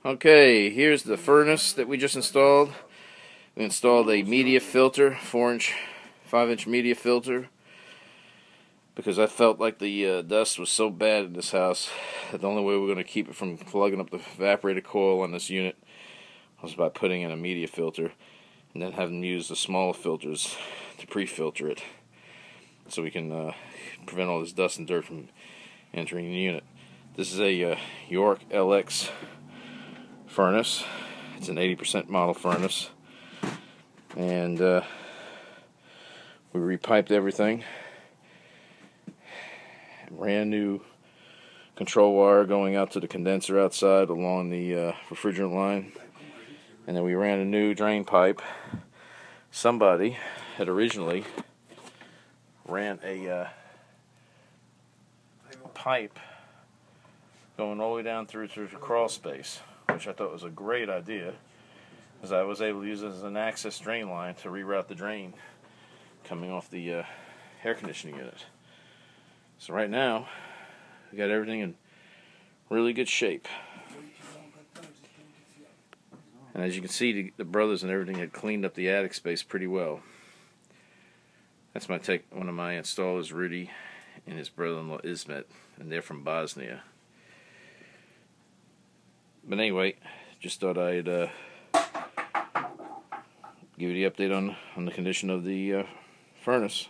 Okay, here's the furnace that we just installed. We installed a media filter, 5-inch media filter, because I felt like the dust was so bad in this house that the only way we're going to keep it from plugging up the evaporator coil on this unit was by putting in a media filter and then having them use the smaller filters to pre-filter it so we can prevent all this dust and dirt from entering the unit. This is a York LX furnace. It's an 80% model furnace, and we repiped everything. Brand new control wire going out to the condenser outside along the refrigerant line, and then we ran a new drain pipe. Somebody had originally ran a pipe going all the way down through to the crawl space, which I thought was a great idea, because I was able to use it as an access drain line to reroute the drain coming off the air conditioning unit. So right now, we got everything in really good shape. And as you can see, the brothers and everything had cleaned up the attic space pretty well. That's one of my installers, Rudy, and his brother-in-law, Ismet, and they're from Bosnia. But anyway, just thought I'd give you the update on the condition of the furnace.